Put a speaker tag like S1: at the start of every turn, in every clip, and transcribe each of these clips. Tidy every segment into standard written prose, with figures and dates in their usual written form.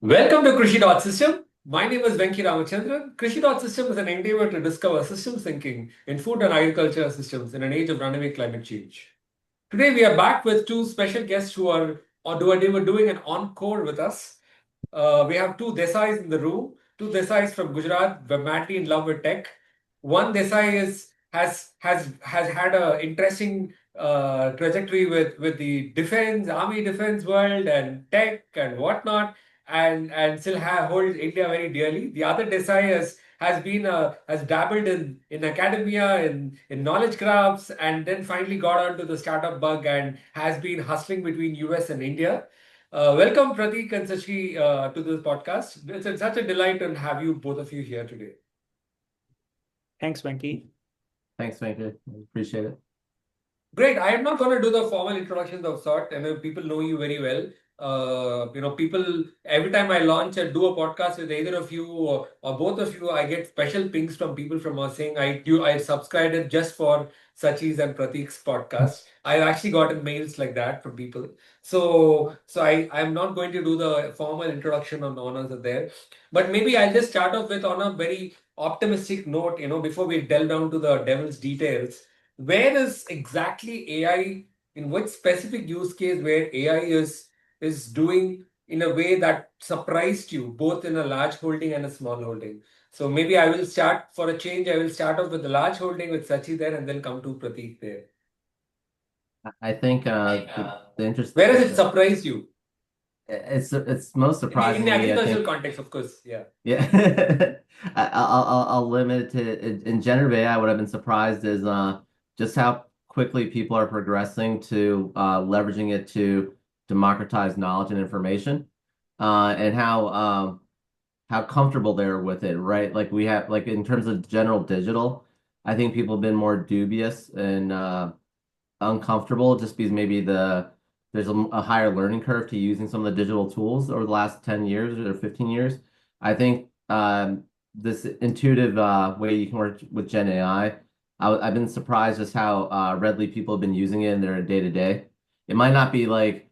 S1: Welcome to Krishi System. My name is Venki Ramachandran. Krishi System is an endeavor to discover systems thinking in food and agriculture systems in an age of runaway climate change. Today we are back with two special guests they were doing an encore with us. We have two Desais in the room, two Desais from Gujarat, were madly in love with tech. One Desai has had a interesting trajectory with the defense, army defense world and tech and whatnot, and still holds India very dearly. The other Desai has dabbled in academia, in knowledge graphs, and then finally got onto the startup bug and has been hustling between US and India. Welcome, Pratik and Sachi, to this podcast. It's such a delight to have you both of you here today.
S2: Thanks, Venki.
S3: Thanks, Venkat. Appreciate it.
S1: Great. I am not going to do the formal introductions of sort. I know people know you very well. People, every time I launch and do a podcast with either of you or both of you, I get special pings from people from us saying I subscribed it just for Sachi's and Pratik's podcast. I've actually gotten mails like that from people. I'm not going to do the formal introduction on honors there. But maybe I'll just start off with on a very optimistic note, before we delve down to the devil's details. Where is exactly AI, in which specific use case where AI is doing in a way that surprised you, both in a large holding and a small holding? So maybe I will start for a change. I will start off with the large holding with Sachi there and then come to Pratik there.
S3: I think the interest.
S1: Where has it surprised you?
S3: It's most surprising
S1: In the
S3: to me, I
S1: agricultural
S3: think.
S1: context, of course. Yeah.
S3: Yeah. I'll limit it to in generative AI. What I've been surprised is just how quickly people are progressing to leveraging it to democratize knowledge and information, and how comfortable they're with it, right? Like we have, like in terms of general digital, I think people have been more dubious and uncomfortable just because maybe there's a higher learning curve to using some of the digital tools over the last 10 years or 15 years. I think this intuitive way you can work with Gen AI, I've been surprised just how readily people have been using it in their day-to-day. It might not be like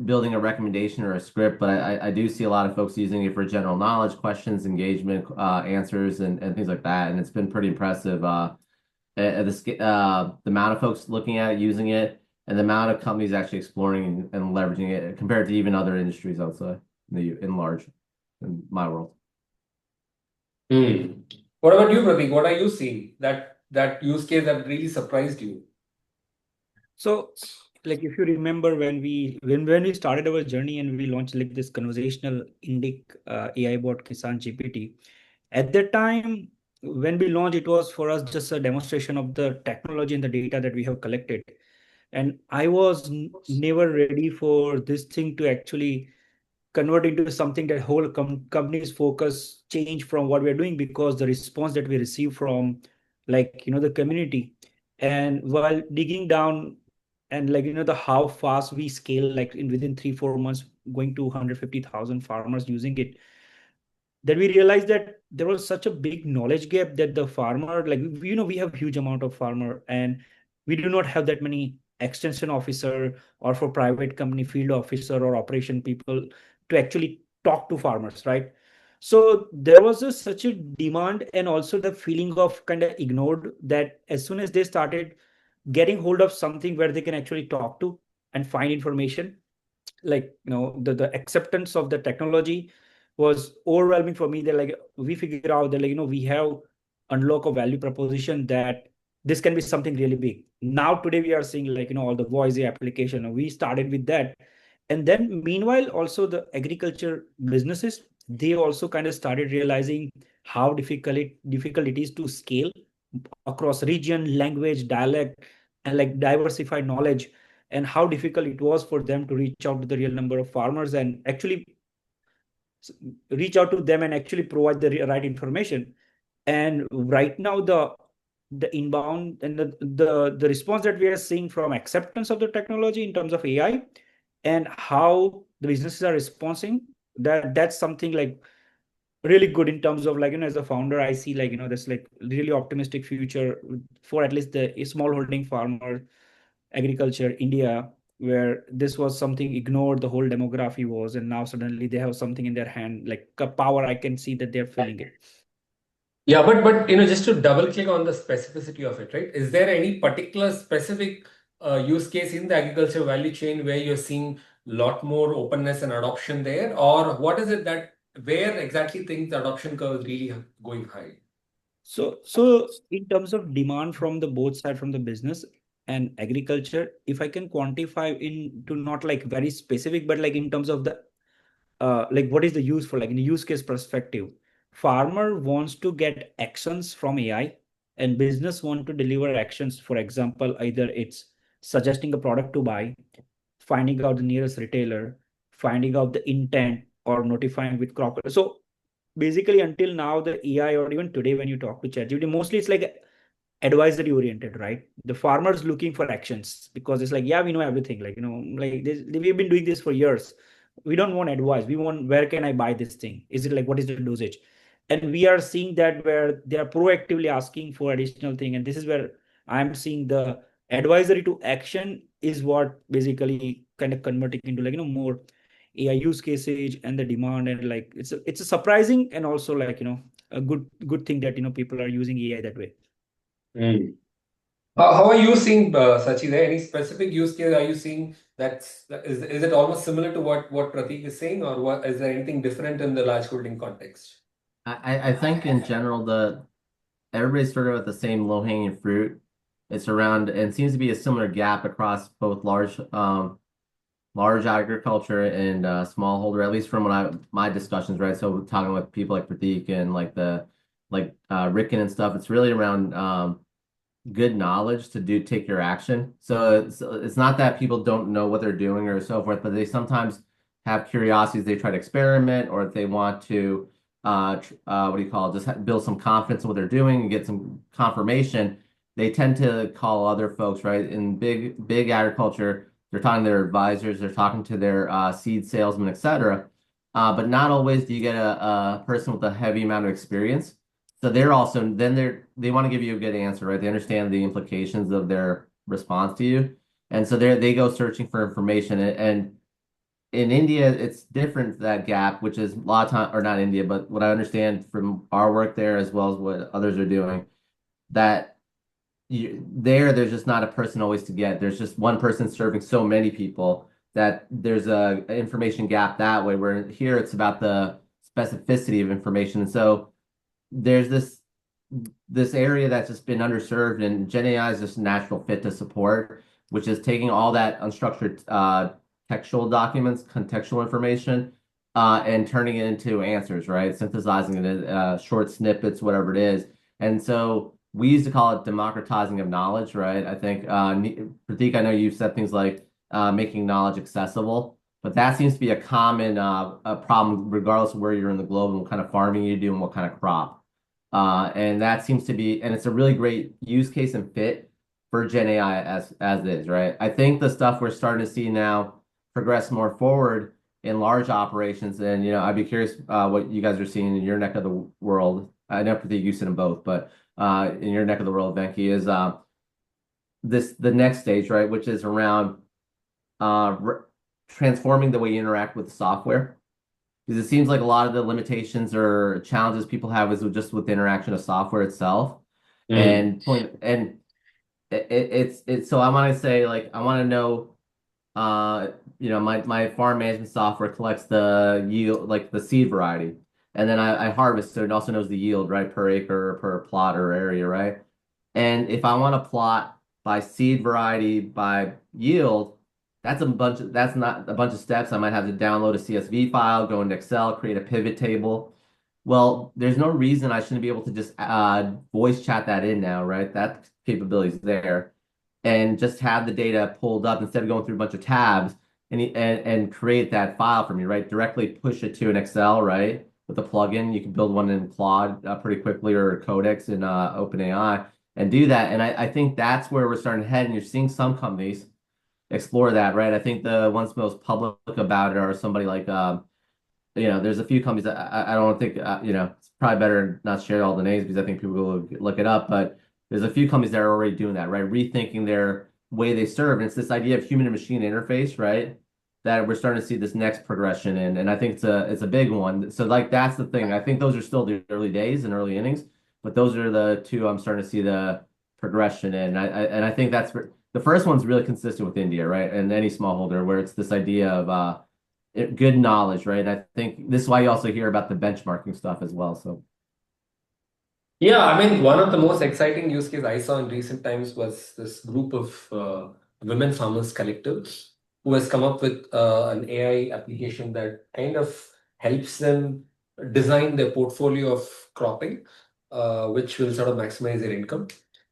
S3: building a recommendation or a script, but I do see a lot of folks using it for general knowledge, questions, engagement, answers, and things like that. And it's been pretty impressive. The amount of folks looking at it, using it, and the amount of companies actually exploring and leveraging it compared to even other industries outside in large in my world.
S1: What about you, Pratik? What are you seeing that use case that really surprised you?
S2: So, like if you remember when we started our journey and we launched like this conversational Indic AI bot Kisan GPT, at that time when we launched, it was for us just a demonstration of the technology and the data that we have collected. And I was never ready for this thing to actually convert into something that whole company's focus change from what we're doing, because the response that we receive from the community, and while digging down and the how fast we scale, like in within 3-4 months going to 150,000 farmers using it, that we realized that there was such a big knowledge gap that the farmer, like we have huge amount of farmer, and we do not have that many extension officer or for private company field officer or operation people to actually talk to farmers, right? So there was such a demand, and also the feeling of kind of ignored, that as soon as they started getting hold of something where they can actually talk to and find information, like the acceptance of the technology was overwhelming for me. That like we figured out that we have unlock a value proposition that this can be something really big. Now today we are seeing all the voice application. We started with that, and then meanwhile also the agriculture businesses, they also kind of started realizing how difficult it is to scale across region, language, dialect, and like diversified knowledge, and how difficult it was for them to reach out to the real number of farmers and actually reach out to them and actually provide the right information. And right now the inbound and the response that we are seeing from acceptance of the technology in terms of AI and how the businesses are responding, that's something like really good in terms of as a founder, I see that's like really optimistic future for at least the small holding farmer agriculture India. where this was something ignored, the whole demography was, and now suddenly they have something in their hand, like a power. I can see that they're feeling it.
S1: Yeah, but just to double click on the specificity of it, right? Is there any particular specific use case in the agriculture value chain where you're seeing a lot more openness and adoption there, or what is it that where exactly things the adoption curve is really going high?
S2: So in terms of demand from the both side, from the business and agriculture, if I can quantify into not like very specific, but like in terms of the like what is the use for, like in a use case perspective, farmer wants to get actions from AI and business want to deliver actions. For example, either it's suggesting a product to buy, finding out the nearest retailer, finding out the intent, or notifying with crop. So basically until now the AI, or even today when you talk to ChatGPT, mostly it's like advisory oriented, right? The farmers looking for actions because it's like, yeah, we know everything, like, like this, we've been doing this for years. We don't want advice, we want, where can I buy this thing, is it like, what is the dosage? And we are seeing that where they are proactively asking for additional thing, and this is where I'm seeing the advisory to action is what basically kind of converting into like more AI use cases and the demand. And like it's a surprising and also like a good thing that people are using AI that way.
S1: Mm. How are you seeing, Sachi, there? Any specific use case are you seeing is it almost similar to what Pratik is saying, or what is there anything different in the large holding context?
S3: I think in general everybody's sort of at the same low-hanging fruit. It's around and seems to be a similar gap across both large agriculture and smallholder, at least from my discussions, right? So talking with people like Pratik and Ricken and stuff, it's really around good knowledge to take your action. So it's not that people don't know what they're doing or so forth, but they sometimes have curiosities. They try to experiment, or if they want to what do you call it, just build some confidence in what they're doing and get some confirmation. They tend to call other folks, right? In big agriculture, they're talking to their advisors, they're talking to their seed salesmen, etc. But not always do you get a person with a heavy amount of experience. So they want to give you a good answer, right? They understand the implications of their response to you. And so they go searching for information. And in India, it's different, that gap, which is a lot of time, or not India, but what I understand from our work there as well as what others are doing, that there's just not a person always to get. There's just one person serving so many people that there's a information gap that way, where here it's about the specificity of information. And so there's this area that's just been underserved, and Gen AI is just a natural fit to support, which is taking all that unstructured textual documents, contextual information, and turning it into answers, right? Synthesizing it in short snippets, whatever it is. And so we used to call it democratizing of knowledge, right? I think, Pratik, I know you've said things like making knowledge accessible, but that seems to be a common a problem regardless of where you're in the globe and what kind of farming you do and what kind of crop. And that seems to be, and it's a really great use case and fit for Gen AI as is, right? I think the stuff we're starting to see now progress more forward in large operations, and I'd be curious what you guys are seeing in your neck of the world. I know Pratik, you sit in both, but in your neck of the world, Venki, is the next stage, right? Which is around transforming the way you interact with the software. Because it seems like a lot of the limitations or challenges people have is just with the interaction of software itself. And it's so I want to say, like, I want to know, my farm management software collects the yield, like the seed variety, and then I harvest, so it also knows the yield, right, per acre, per plot or area, right? And if I want to plot by seed variety by yield, that's not a bunch of steps. I might have to download a CSV file, go into Excel, create a pivot table. Well, there's no reason I shouldn't be able to just voice chat that in now, right? That capability is there, and just have the data pulled up instead of going through a bunch of tabs and create that file for me, right? Directly push it to an Excel, right? With a plugin, you can build one in Claude pretty quickly, or Codex in OpenAI, and do that. And I think that's where we're starting to head, and you're seeing some companies explore that, right? I think the ones most public about it are somebody like, there's a few companies that I don't think, it's probably better not share all the names because I think people will look it up, but there's a few companies that are already doing that, right? Rethinking their way they serve. And it's this idea of human and machine interface, right? That we're starting to see this next progression in. And I think it's a big one. So like that's the thing. I think those are still the early days and early innings, but those are the two I'm starting to see the progression in. And I think that's the first one's really consistent with India, right? And any smallholder where it's this idea of good knowledge, right? I think this is why you also hear about the benchmarking stuff as well. So
S1: Yeah, I mean, one of the most exciting use case I saw in recent times was this group of women farmers collective who has come up with an AI application that kind of helps them design their portfolio of cropping, which will sort of maximize their income.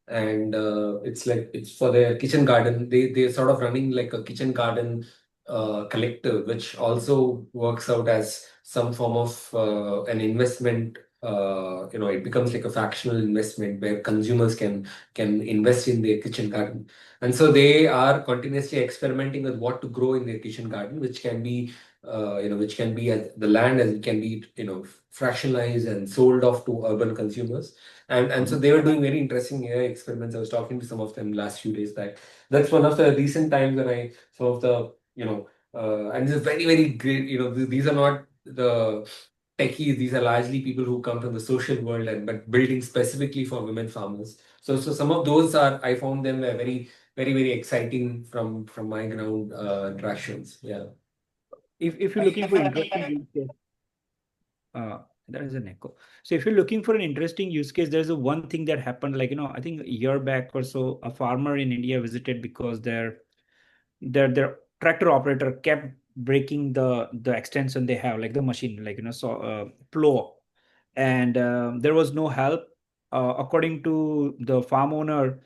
S1: And it's for their kitchen garden. They're sort of running like a kitchen garden collective, which also works out as some form of an investment. It becomes like a fractional investment where consumers can invest in their kitchen garden, and so they are continuously experimenting with what to grow in their kitchen garden, which can be which can be the land, as it can be fractionalized and sold off to urban consumers. And so they were doing very interesting AI experiments. I was talking to some of them last few days back. That's one of the recent times when I some of the and this is very very great. These are not the techies. These are largely people who come from the social world and but building specifically for women farmers. So some of those are I found them very very very exciting from my ground interactions. Yeah.
S2: If you're looking for interesting use case, there is an echo. So if you're looking for an interesting use case, there's a one thing that happened, like, I think a year back or so, a farmer in India visited because their tractor operator kept breaking the extension they have, like the machine, like, plow, and there was no help. According to the farm owner,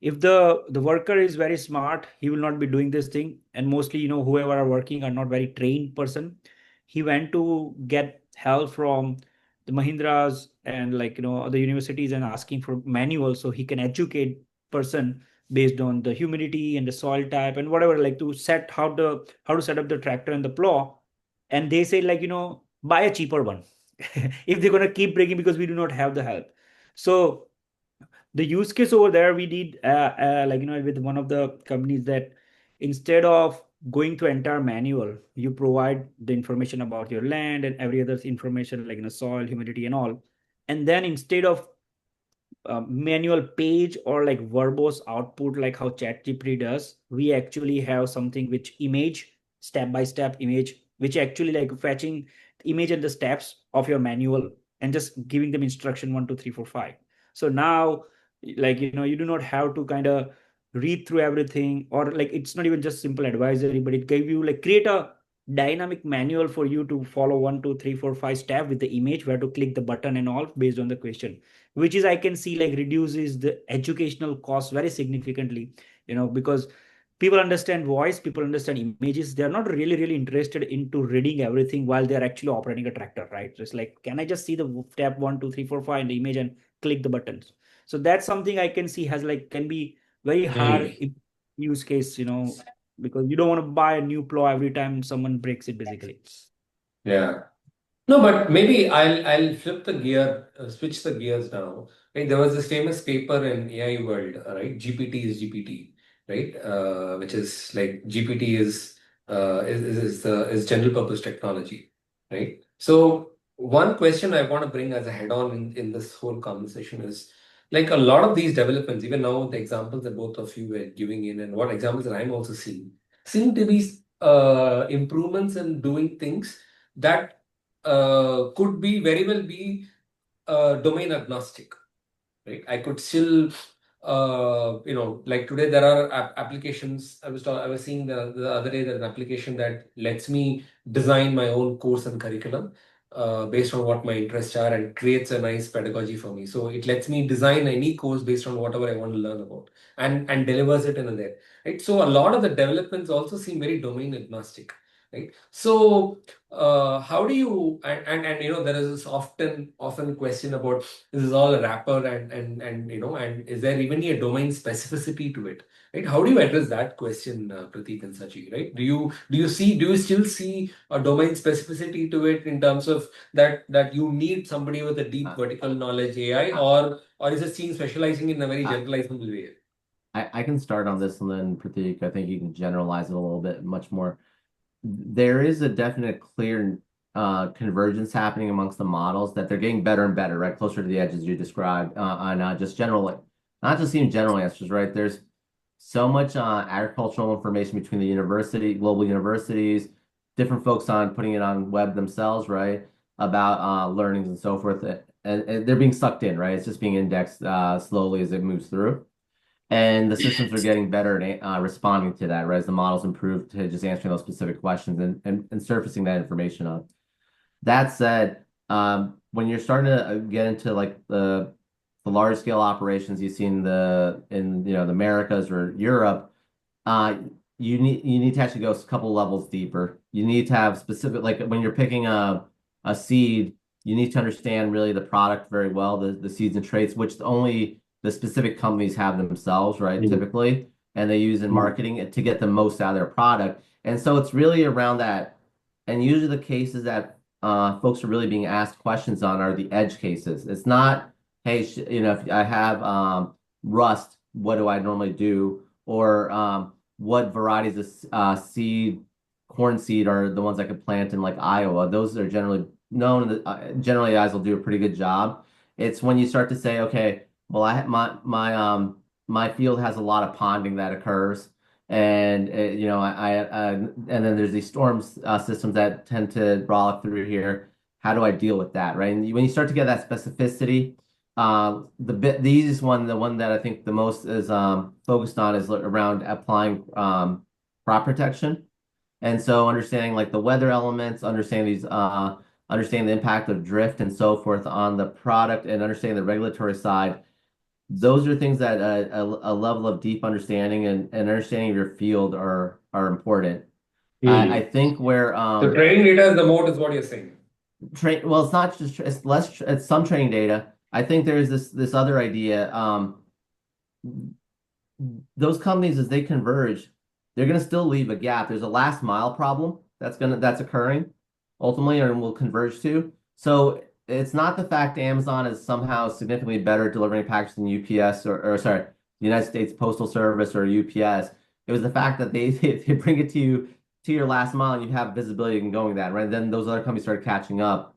S2: if the worker is very smart, he will not be doing this thing, and mostly, whoever are working are not very trained person. He went to get help from the Mahindras and, like, other universities, and asking for manual so he can educate person based on the humidity and the soil type and whatever, like, to set how to set up the tractor and the plow. And they say, like, buy a cheaper one if they're going to keep breaking, because we do not have the help. So the use case over there, we did like, with one of the companies, that instead of going to entire manual, you provide the information about your land and every other information, like, soil, humidity and all. And then instead of manual page or like verbose output like how ChatGPT does, we actually have something which image, step by step image, which actually like fetching image and the steps of your manual and just giving them instruction 1 2 3 4 5. So now, like, you do not have to kind of read through everything, or like it's not even just simple advisory, but it gave you, like, create a dynamic manual for you to follow 1 2 3 4 5 step with the image, where to click the button and all based on the question, which is, I can see, like, reduces the educational cost very significantly, because people understand voice, people understand images, they're not really really interested into reading everything while they're actually operating a tractor, right? Just like, can I just see the step 1 2 3 4 5 in the image and click the buttons? So that's something I can see has, like, can be very hard use case, because you don't want to buy a new plow every time someone breaks it, basically.
S1: Yeah. No, but maybe I'll flip the gear, switch the gears now. Right, there was this famous paper in AI world, right? GPT is GPT, right? Which is like GPT is general purpose technology, right? So one question I want to bring as a head-on in this whole conversation is like a lot of these developments, even now the examples that both of you were giving in, and what examples that I'm also seeing, seem to be improvements in doing things that could be very well be domain agnostic, right? I could still, like today there are applications. I was seeing the other day there's an application that lets me design my own course and curriculum based on what my interests are and creates a nice pedagogy for me. So it lets me design any course based on whatever I want to learn about and delivers it in a there, right? So a lot of the developments also seem very domain agnostic, right? So how do you and there is this often question about this is all a wrapper and is there even a domain specificity to it, right? How do you address that question, Pratik and Sachi, right? Do you still see a domain specificity to it in terms of that you need somebody with a deep vertical knowledge AI, or is it seen specializing in a very generalizable way?
S3: I can start on this and then Pratik, I think you can generalize it a little bit much more. There is a definite clear convergence happening amongst the models that they're getting better and better, right? Closer to the edges you described on just general, like, not just even general answers, right? There's so much agricultural information between the global universities, different folks on putting it on web themselves, right? About learnings and so forth. And they're being sucked in, right? It's just being indexed slowly as it moves through. And the systems are getting better at responding to that, right? As the models improve to just answering those specific questions and surfacing that information up. That said, when you're starting to get into like the large scale operations you see in the Americas or Europe, uh, you need to actually go a couple levels deeper. You need to have specific, like when you're picking a seed, you need to understand really the product very well, the seeds and traits, which only the specific companies have themselves, right? Typically, and they use in marketing to get the most out of their product. And so it's really around that. And usually the cases that folks are really being asked questions on are the edge cases. It's not, hey, if I have rust, what do I normally do? Or what varieties of corn seed are the ones I could plant in like Iowa. Those are generally known. Generally, guys will do a pretty good job. It's when you start to say, okay, well, my field has a lot of ponding that occurs, and and then there's these storm systems that tend to frolic through here. How do I deal with that, right? And when you start to get that specificity, the easiest one, the one that I think the most is focused on is around applying crop protection. And so understanding like the weather elements, understanding the impact of drift and so forth on the product and understanding the regulatory side, those are things that a level of deep understanding and understanding of your field are important. I think where
S1: So training data is the mode, is what you're saying.
S3: Well, it's not just it's less it's some training data. I think there's this other idea. Those companies as they converge, they're going to still leave a gap. There's a last mile problem that's occurring ultimately and will converge to. So it's not the fact Amazon is somehow significantly better delivering packages than UPS or sorry, the United States Postal Service or UPS. It was the fact that they bring it to you to your last mile and you have visibility and going that, right? Then those other companies started catching up.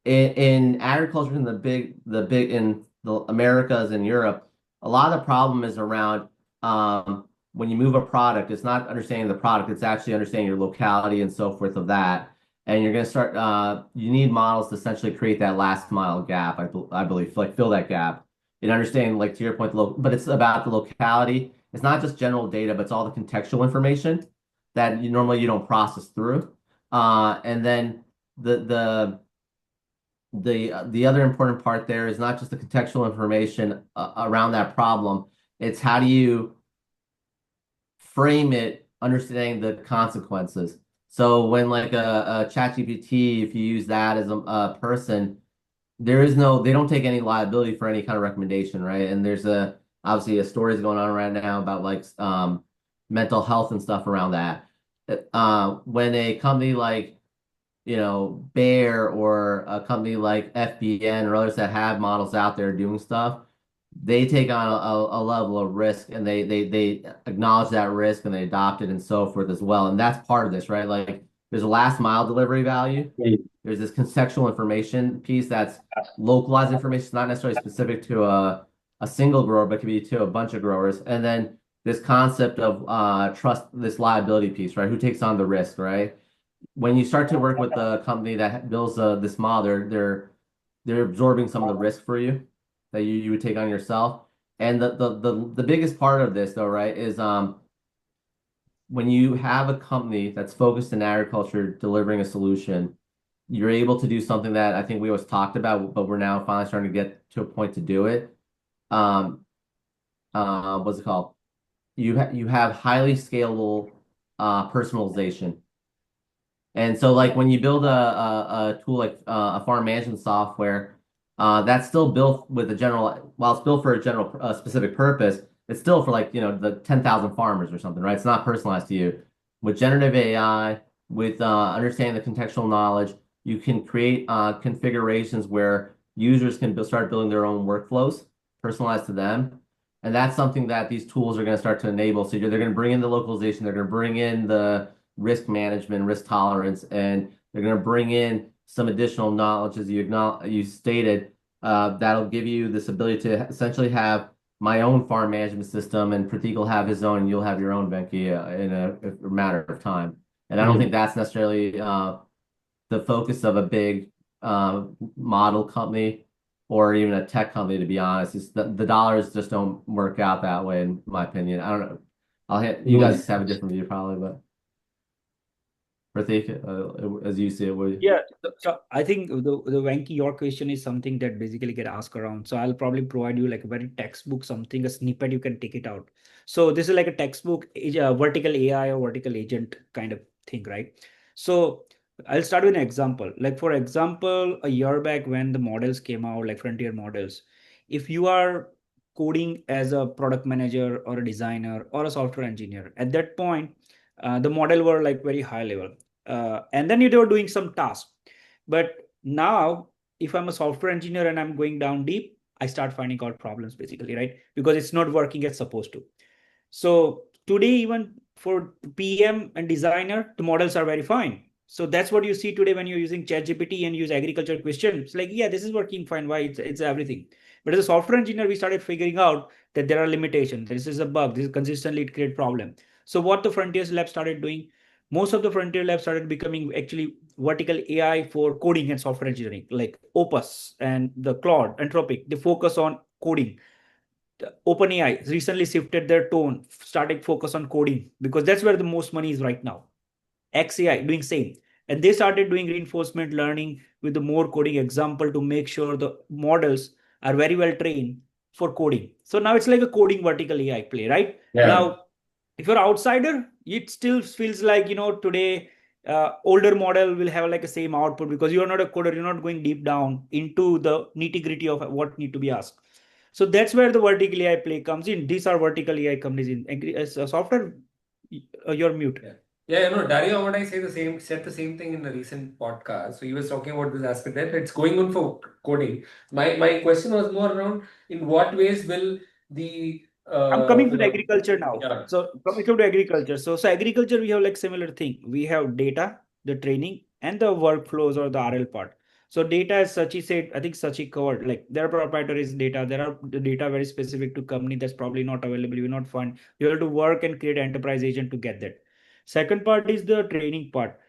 S3: In agriculture in the big in the Americas and Europe, a lot of the problem is around when you move a product, it's not understanding the product, it's actually understanding your locality and so forth of that. And you're going to start, you need models to essentially create that last mile gap, I believe, like fill that gap in understanding, like to your point, but it's about the locality. It's not just general data, but it's all the contextual information that normally you don't process through. And then the the other important part there is not just the contextual information around that problem. It's how do you frame it, understanding the consequences. So when like a ChatGPT, if you use that as a person, they don't take any liability for any kind of recommendation, right? And there's obviously a stories going on right now about like mental health and stuff around that. When a company like Bayer or a company like FBN or others that have models out there doing stuff, they take on a level of risk and they acknowledge that risk and they adopt it and so forth as well. And that's part of this, right? Like there's a last mile delivery value. There's this contextual information piece that's localized information, not necessarily specific to a single grower, but could be to a bunch of growers. And then this concept of trust, this liability piece, right? Who takes on the risk, right? When you start to work with a company that builds this model, they're absorbing some of the risk for you that you would take on yourself. And the biggest part of this though, right, is when you have a company that's focused in agriculture delivering a solution, you're able to do something that I think we always talked about, but we're now finally starting to get to a point to do it. What's it called? You have highly scalable personalization. And so like when you build a tool like a farm management software, that's still built with while it's built for a general specific purpose, it's still for like, the 10,000 farmers or something, right? It's not personalized to you. With generative AI, with understanding the contextual knowledge, you can create configurations where users can start building their own workflows personalized to them. And that's something that these tools are going to start to enable. So they're going to bring in the localization, they're going to bring in the risk management, risk tolerance, and they're going to bring in some additional knowledge, as you stated, that'll give you this ability to essentially have my own farm management system, and Pratik will have his own, and you'll have your own, Venki, in a matter of time. And I don't think that's necessarily the focus of a big model company or even a tech company, to be honest. It's the dollars just don't work out that way, in my opinion. I don't know. You guys have a different view probably, but Pratik, as you see it, would
S2: Yeah, so I think the Venki, your question is something that basically get asked around. So I'll probably provide you like a very textbook, something, a snippet you can take it out. So this is like a textbook, vertical AI or vertical agent kind of thing, right? So I'll start with an example. Like for example, a year back when the models came out, like frontier models, if you are coding as a product manager or a designer or a software engineer, at that point, the model were like very high level, and then you were doing some tasks. But now, if I'm a software engineer and I'm going down deep, I start finding out problems basically, right? Because it's not working as supposed to. So today, even for PM and designer, the models are very fine. So that's what you see today when you're using ChatGPT and use agriculture questions. It's like, yeah, this is working fine. Why? It's everything. But as a software engineer, we started figuring out that there are limitations. This is a bug. This is consistently it create problem. So what the Frontiers Lab started doing, most of the Frontier Labs started becoming actually vertical AI for coding and software engineering, like Opus and the Claude, Anthropic. They focus on coding. OpenAI recently shifted their tone, starting focus on coding because that's where the most money is right now. XAI doing same, and they started doing reinforcement learning with the more coding example to make sure the models are very well trained for coding. So now it's like a coding vertical AI play, right?
S1: Yeah.
S2: Now, if you're outsider, it still feels like today older model will have like a same output because you're not a coder, you're not going deep down into the nitty gritty of what need to be asked. So that's where the vertical AI play comes in. These are vertical AI companies in as a software. You're mute.
S1: Yeah, Dario, what I said the same thing in a recent podcast. So he was talking about this aspect that it's going on for coding. My question was more around in what ways will the
S2: I'm coming to the agriculture now.
S1: Yeah.
S2: So coming to agriculture. So agriculture, we have like similar thing. We have data, the training, and the workflows or the RL part. So data, as Sachi said, I think Sachi covered, like there are proprietary data, there are the data very specific to company that's probably not available, you will not find. You have to work and create enterprise agent to get that. Second part is the training part.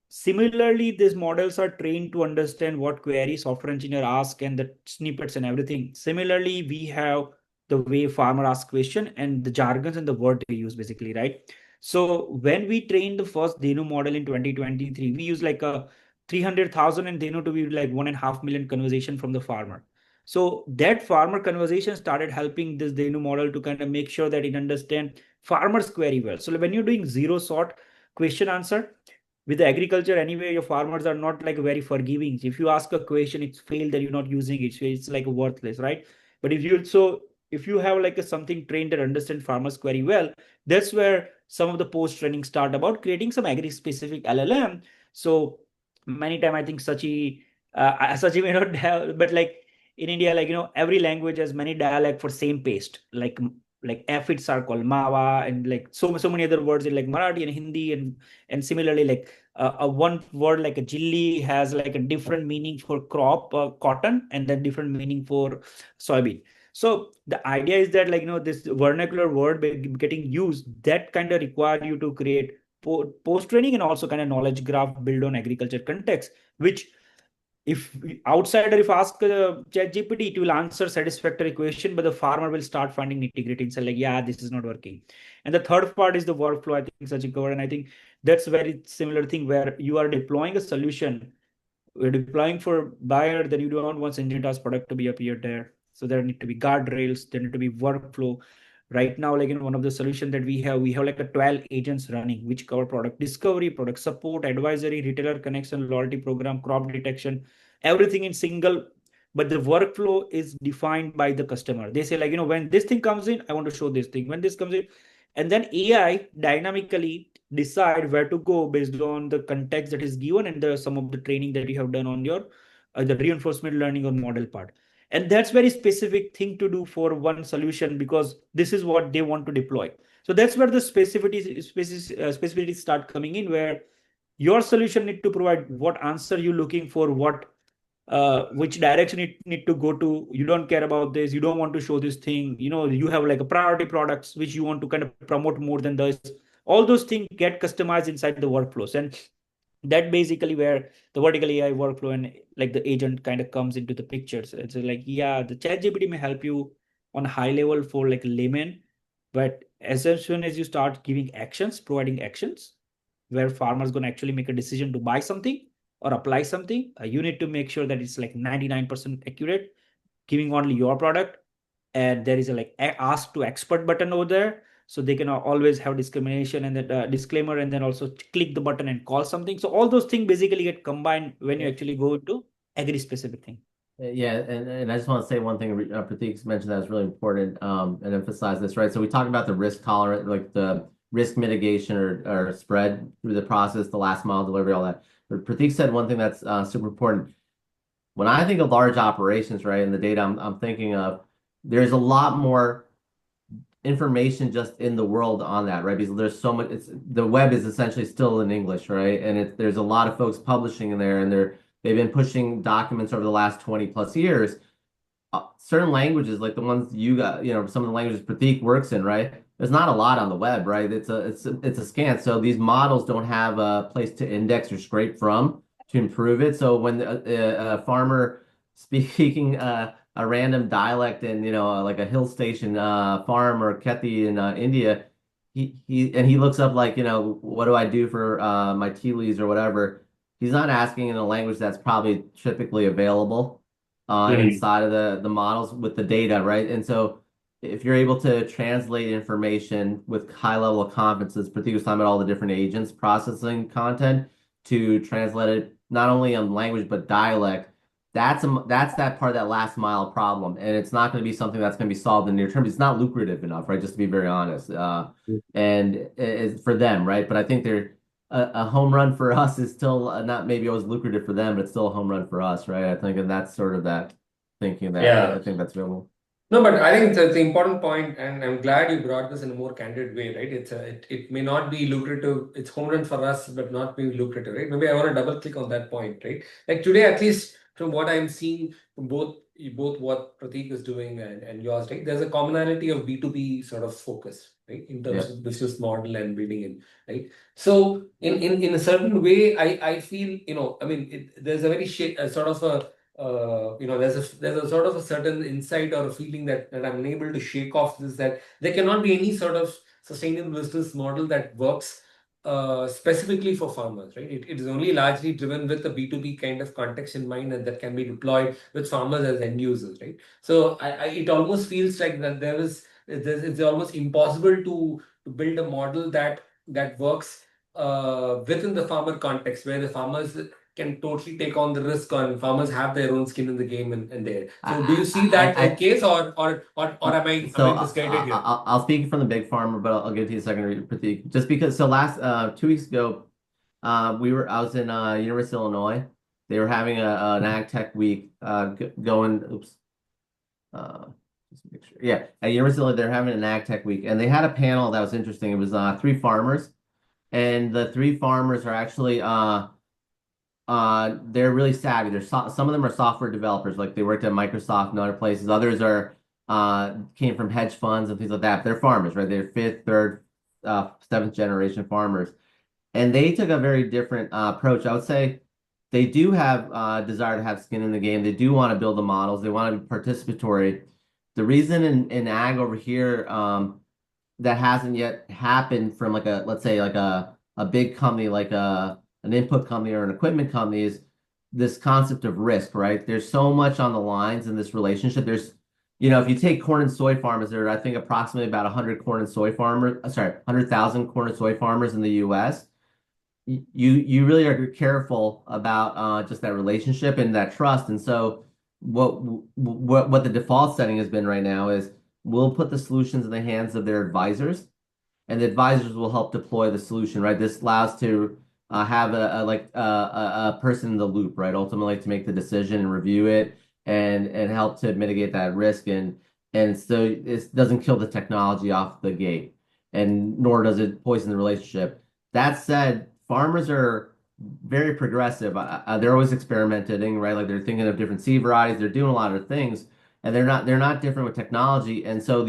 S2: Similarly, these models are trained to understand what query software engineer ask and the snippets and everything. Similarly, we have the way farmer ask question and the jargons and the word they use basically, right? So when we trained the first Deno model in 2023, we used like a 300,000 and Deno to be like 1.5 million conversation from the farmer. So that farmer conversation started helping this Deno model to kind of make sure that it understand farmer's query well. So when you're doing zero sort question answer, with the agriculture anyway, your farmers are not like very forgiving. If you ask a question, it's failed, that you're not using it, so it's like worthless, right? But if you have like a something trained that understand farmers query well, that's where some of the post training start about creating some agri specific LLM. So many time I think Sachi may not have, but like in India, like every language has many dialect for same paste, like aphids are called mawa, and like so many other words in like Marathi and Hindi, and similarly like a one word like a jilli has like a different meaning for crop cotton, and then different meaning for soybean. So the idea is that like this vernacular word getting used, that kind of require you to create post training and also kind of knowledge graph build on agriculture context, which if outsider if ask chat gpt, it will answer satisfactory question, but the farmer will start finding nitty gritty and say like, yeah, this is not working. And the third part is the workflow, I think Sachin covered, and I think that's very similar thing where you are deploying a solution, we're deploying for buyer, then you don't want engine task product to be appeared there. So there need to be guardrails, there need to be workflow. Right now, like in one of the solution that we have like a 12 agents running, which cover product discovery, product support, advisory, retailer connection, loyalty program, crop detection, everything in single. But the workflow is defined by the customer. They say like, when this thing comes in, I want to show this thing. When this comes in, and then AI dynamically decide where to go based on the context that is given and some of the training that you have done on your the reinforcement learning or model part. And that's very specific thing to do for one solution because this is what they want to deploy. So that's where the specificities start coming in, where your solution need to provide what answer you're looking for, what which direction it need to go to. You don't care about this, you don't want to show this thing, you have like a priority products which you want to kind of promote more than this. All those things get customized inside the workflows, and that basically where the vertical AI workflow and like the agent kind of comes into the picture. So it's like, yeah, the chat GPT may help you on a high level for like a layman, but as soon as you start giving actions, providing actions where farmers going to actually make a decision to buy something or apply something, you need to make sure that it's like 99% accurate, giving only your product. And there is a like ask to expert button over there, so they can always have discrimination and then disclaimer, and then also click the button and call something. So all those things basically get combined when you actually go to agree specific thing.
S3: Yeah, and I just want to say one thing. Pratik mentioned that is really important, and emphasize this, right? So we talked about the risk tolerant, like the risk mitigation or spread through the process, the last mile delivery, all that. But Pratik said one thing that's super important. When I think of large operations, right, and the data I'm thinking of, there's a lot more information just in the world on that, right? Because there's so much. The web is essentially still in English, right? And there's a lot of folks publishing in there, and they've been pushing documents over the last 20 plus years. Certain languages, like the ones you got, some of the languages Pratik works in, right? There's not a lot on the web, right? It's a scan. So these models don't have a place to index or scrape from to improve it. So when a farmer speaking a random dialect in, like a hill station farm or Kethi in India, he looks up like, what do I do for my tea leaves or whatever. He's not asking in a language that's probably typically available inside of the models with the data, right? And so if you're able to translate information with high level of confidence, as Pratik was talking about all the different agents processing content to translate it not only in language but dialect, that's that part of that last mile problem, and it's not going to be something that's going to be solved in the near term. It's not lucrative enough, right? Just to be very honest, and it's for them, right? But I think a home run for us is still not maybe always lucrative for them, but it's still a home run for us, right? I think, and that's sort of that thinking that
S1: Yeah.
S3: I think that's available.
S1: No, but I think it's an important point, and I'm glad you brought this in a more candid way, right? It may not be lucrative. It's home run for us, but not be lucrative, right? Maybe I want to double click on that point, right? Like today, at least from what I'm seeing from both what Pratik is doing and yours, right? There's a commonality of B2B sort of focus, right? In terms
S3: Yeah.
S1: of business model and building in, right? So in a certain way, I feel, I mean, there's a very sort of a there's a sort of a certain insight or a feeling that I'm unable to shake off this, that there cannot be any sort of sustainable business model that works specifically for farmers, right? It is only largely driven with a B2B kind of context in mind, and that can be deployed with farmers as end users, right? So it almost feels like that it's almost impossible to build a model that works within the farmer context, where the farmers can totally take on the risk, and farmers have their own skin in the game and there. So do you see that case, or am I misguided here?
S3: I'll speak from the big farmer, but I'll give it to you a second, Pratik. Just because, so last 2 weeks ago, I was in University of Illinois. They were having an ag tech week going. Oops. Just make sure. Yeah, at University of Illinois, they're having an ag tech week, and they had a panel that was interesting. It was three farmers, and the three farmers are actually they're really savvy. Some of them are software developers, like they worked at Microsoft and other places. Others are came from hedge funds and things like that. They're farmers, right? They're fifth, third, seventh generation farmers, and they took a very different approach. I would say they do have desire to have skin in the game. They do want to build the models. They want to be participatory. The reason in ag over here that hasn't yet happened from like let's say like a big company like an input company or an equipment company is this concept of risk, right? There's so much on the lines in this relationship. If you take corn and soy farmers, there are, I think, approximately about 100 corn and soy farmers, 100,000 corn and soy farmers in the US. You really are careful about just that relationship and that trust. And so what the default setting has been right now is we'll put the solutions in the hands of their advisors, and the advisors will help deploy the solution, right? This allows to have a person in the loop, right? Ultimately to make the decision and review it and help to mitigate that risk. And so it doesn't kill the technology off the gate, and nor does it poison the relationship. That said, farmers are very progressive. They're always experimenting, right? Like they're thinking of different seed varieties. They're doing a lot of things, and they're not different with technology. And so